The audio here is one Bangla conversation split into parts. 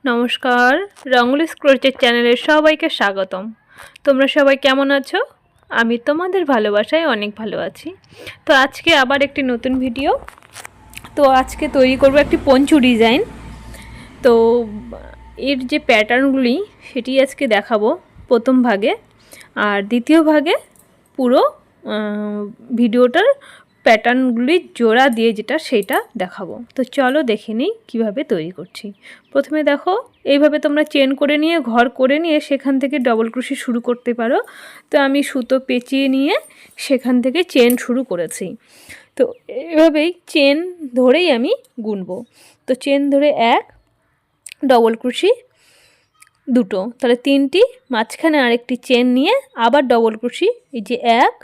নমস্কার, রঙ্গোলি স্ক্রোচের চ্যানেলে সবাইকে স্বাগতম। তোমরা সবাই কেমন আছো? আমি তোমাদের ভালোবাসায় অনেক ভালো আছি। তো আজকে আবার একটি নতুন ভিডিও। তো আজকে তৈরি করব একটি পঞ্চু ডিজাইন। তো এর যে প্যাটার্নগুলি সেটি আজকে দেখাবো প্রথম ভাগে, আর দ্বিতীয় ভাগে পুরো ভিডিওটার প্যাটার্নগুলির জোড়া দিয়ে যেটা সেটা দেখাবো। তো চলো দেখে নিই কীভাবে তৈরি করছি। প্রথমে দেখো, এইভাবে তোমরা চেন করে নিয়ে ঘর করে নিয়ে সেখান থেকে ডবল ক্রোশি শুরু করতে পারো। তো আমি সুতো পেঁচিয়ে নিয়ে সেখান থেকে চেন শুরু করেছি। তো এভাবেই চেন ধরেই আমি গুনবো। তো চেন ধরে এক, ডবল ক্রোশি দুটো, তাহলে তিনটি, মাঝখানে আরেকটি চেন নিয়ে আবার ডবল ক্রোশি, এই যে এক,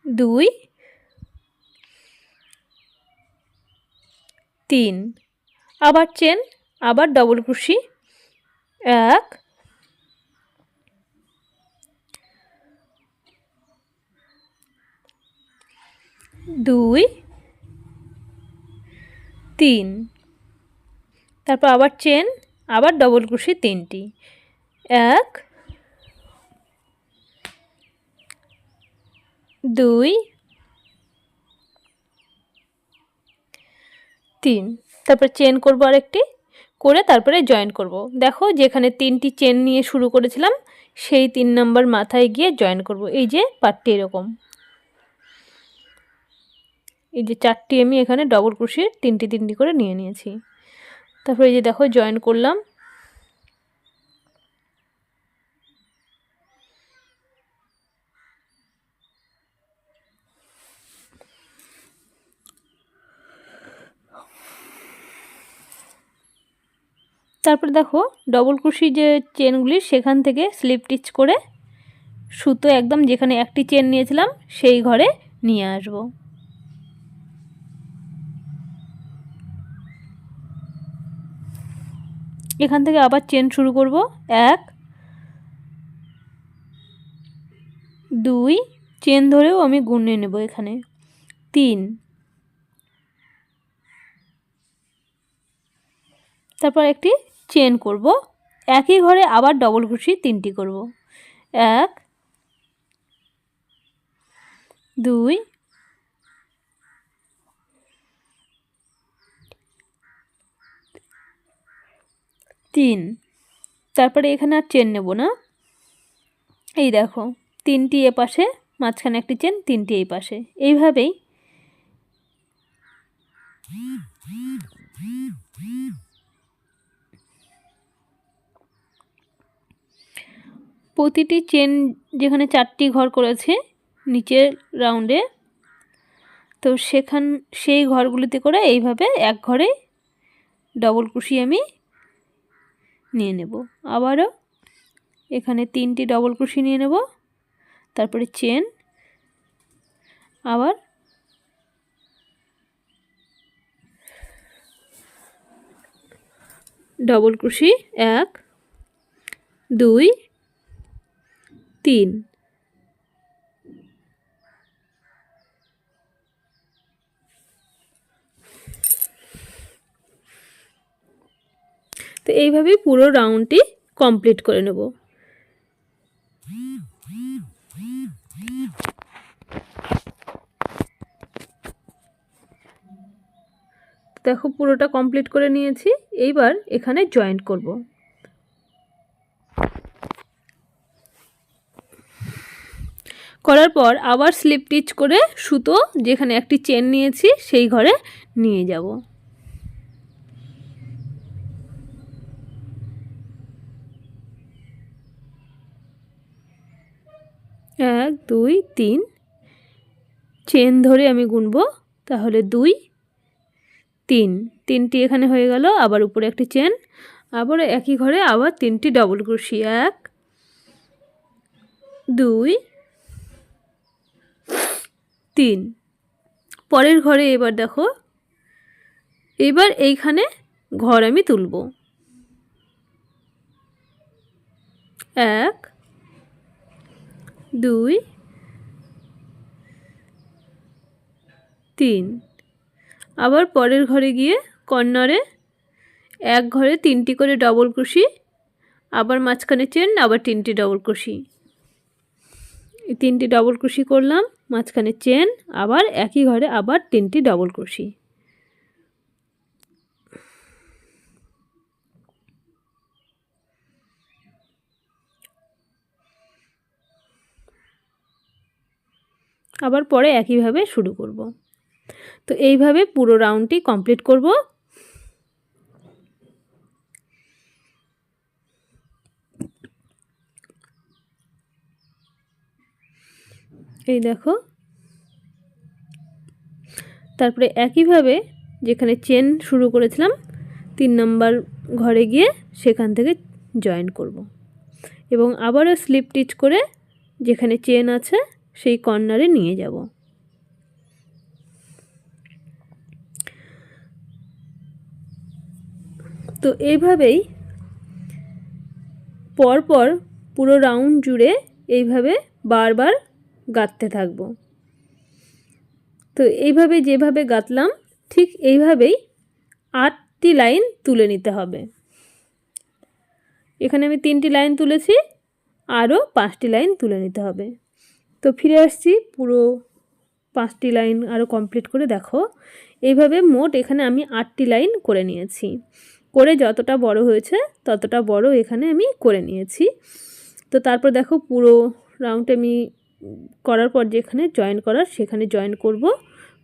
দুই, তিন, আবার চেন, আবার ডবল ক্রোশি, এক, দুই, তিন, তারপর আবার চেন, আবার ডবল ক্রোশি তিনটি, এক, দুই, তিন, তারপর চেন করবো আরেকটি করে তারপরে জয়েন করব। দেখো যেখানে তিনটি চেন নিয়ে শুরু করেছিলাম সেই 3 নম্বর মাথায় গিয়ে জয়েন করব। এই যে পাটটি এরকম, এই যে চারটি আমি এখানে ডবল ক্রোশি তিনটি তিনটি করে নিয়ে নিয়েছি। তারপরে এই যে দেখো জয়েন করলাম। তারপর দেখো ডবল ক্রোশি যে চেনগুলি সেখান থেকে স্লিপ স্টিচ করে সুতো একদম যেখানে একটি চেন নিয়েছিলাম সেই ঘরে নিয়ে আসব। এখান থেকে আবার চেন শুরু করব, এক, দুই, চেন ধরেও আমি গুনে নেব এখানে, তিন, তারপর একটি চেন করব, একই ঘরে আবার ডবল ক্রোশি তিনটি করব, এক, দুই, তিন, তারপরে এখানে আর চেন নেব না। এই দেখো তিনটি এ পাশে, মাঝখানে একটি চেন, তিনটি এই পাশে, এইভাবেই প্রতিটি চেন যেখানে চারটি ঘর করেছে নিচের রাউন্ডে, তো সেই ঘরগুলিতে করে এইভাবে এক ঘরে ডবল ক্রোশি আমি নিয়ে নেব। আবারও এখানে তিনটি ডবল ক্রোশি নিয়ে নেব, তারপরে চেন, আবার ডবল ক্রোশি, এক, দুই, তিন, তো এইভাবেই পুরো রাউন্ডটি কমপ্লিট করে নেব। দেখো পুরোটা কমপ্লিট করে নিয়েছি। এইবার এখানে জয়েন্ট করব। করার পর আবার স্লিপ স্টিচ করে সুতো যেখানে একটি চেন নিয়েছি সেই ঘরে নিয়ে যাব। এক, দুই, তিন, চেন ধরে আমি গুনব, তাহলে দুই, তিন, তিনটি এখানে হয়ে গেল। আবার উপরে একটি চেন, আবার একই ঘরে আবার তিনটি ডবল ক্রোশি, এক, দুই, তিন, পরের ঘরে এবার দেখো, এবার এইখানে ঘর আমি তুলব, এক, দুই, তিন, আবার পরের ঘরে গিয়ে কর্নারে এক ঘরে 3টি করে ডবল ক্রোশি, আবার মাঝখানে চেন, আবার 3টি ডবল ক্রোশি। এই 3টি ডবল ক্রোশি করলাম, মাঝখানে চেন, আবার একই ঘরে আবার 3টি ডবল ক্রোশি। আবার পরে একইভাবে শুরু করব। তো এইভাবে পুরো রাউন্ডটি কমপ্লিট করব। এই দেখো, তারপরে একইভাবে যেখানে চেন শুরু করেছিলাম 3 নম্বর ঘরে গিয়ে সেখান থেকে জয়েন করব এবং আবারও স্লিপ স্টিচ করে যেখানে চেন আছে সেই কর্নারে নিয়ে যাব। তো এইভাবেই পরপর পুরো রাউন্ড জুড়ে এইভাবে বারবার গাঁথতে থাকবো। তো এইভাবে যেভাবে গাঁথলাম ঠিক এইভাবেই 8টি লাইন তুলে নিতে হবে। এখানে আমি 3টি লাইন তুলেছি, আরও 5টি লাইন তুলে নিতে হবে। তো ফিরে আসছি, পুরো 5টি লাইন আরও কমপ্লিট করে দেখো। এইভাবে মোট এখানে আমি 8টি লাইন করে নিয়েছি। করে যতটা বড় হয়েছে ততটা বড় এখানে আমি করে নিয়েছি। তো তারপর দেখো পুরো রাউন্ডে আমি করার পর যেখানে জয়েন করার সেখানে জয়েন করব।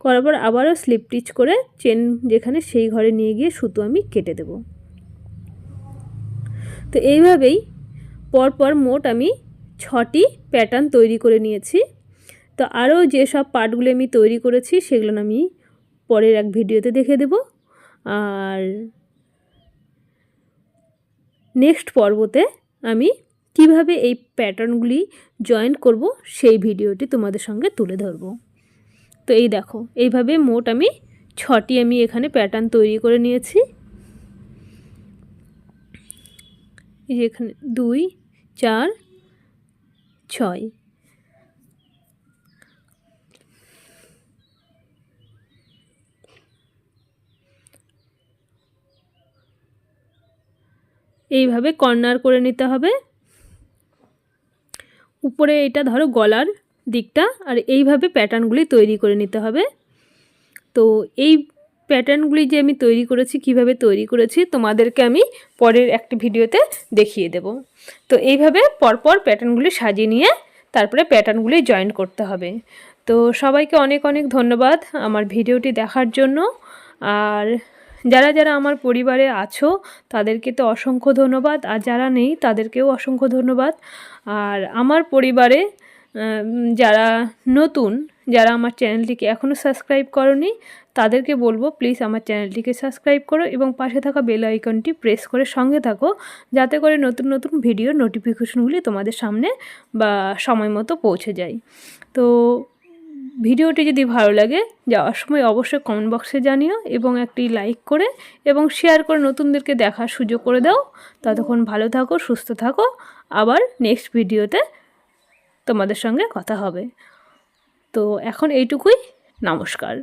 করার পর আবারও স্লিপ স্টিচ করে চেন যেখানে সেই ঘরে নিয়ে গিয়ে সুতো আমি কেটে দেব। তো এইভাবেই পরপর মোট আমি 6টি প্যাটার্ন তৈরি করে নিয়েছি। তো আরও যেসব পার্টগুলো আমি তৈরি করেছি সেগুলো আমি পরের এক ভিডিওতে দেখে দেব। আর নেক্সট পর্বতে আমি কিভাবে এই প্যাটার্নগুলি জয়েন করব সেই ভিডিওটি তোমাদের সঙ্গে তুলে ধরব। তো এই দেখো, এইভাবে মোট আমি 6টি আমি এখানে প্যাটার্ন তৈরি করে নিয়েছি। এই যে এখানে 2, 4, 6। এইভাবে কর্নার করে নিতে হবে। উপরে এটা ধরো গলার দিকটা, আর এইভাবে প্যাটার্নগুলি তৈরি করে নিতে হবে। তো এই প্যাটার্নগুলি যে আমি তৈরি করেছি, কিভাবে তৈরি করেছি তোমাদেরকে আমি পরের একটি ভিডিওতে দেখিয়ে দেব। তো এইভাবে পরপর প্যাটার্নগুলি সাজিয়ে নিয়ে তারপরে প্যাটার্নগুলি জয়েন করতে হবে। তো সবাইকে অনেক অনেক ধন্যবাদ আমার ভিডিওটি দেখার জন্য। আর যারা যারা আমার পরিবারে আছো তাদেরকে তো অসংখ্য ধন্যবাদ, আর যারা নেই তাদেরকেও অসংখ্য ধন্যবাদ। আর আমার পরিবারে যারা নতুন, যারা আমার চ্যানেলটিকে এখনও সাবস্ক্রাইব করোনি তাদেরকে বলবো প্লিজ আমার চ্যানেলটিকে সাবস্ক্রাইব করো এবং পাশে থাকা বেল আইকনটি প্রেস করে সঙ্গে থাকো, যাতে করে নতুন নতুন ভিডিওর নোটিফিকেশনগুলি তোমাদের সামনে বা সময় মতো পৌঁছে যায়। তো ভিডিওটি যদি ভালো লাগে যাওয়ার সময় অবশ্যই কমেন্ট বক্সে জানিও এবং একটি লাইক করে এবং শেয়ার করে নতুনদেরকে দেখার সুযোগ করে দাও। ততক্ষণ ভালো থাকো, সুস্থ থাকো। আবার নেক্সট ভিডিওতে তোমাদের সঙ্গে কথা হবে। তো এখন এইটুকুই, নমস্কার।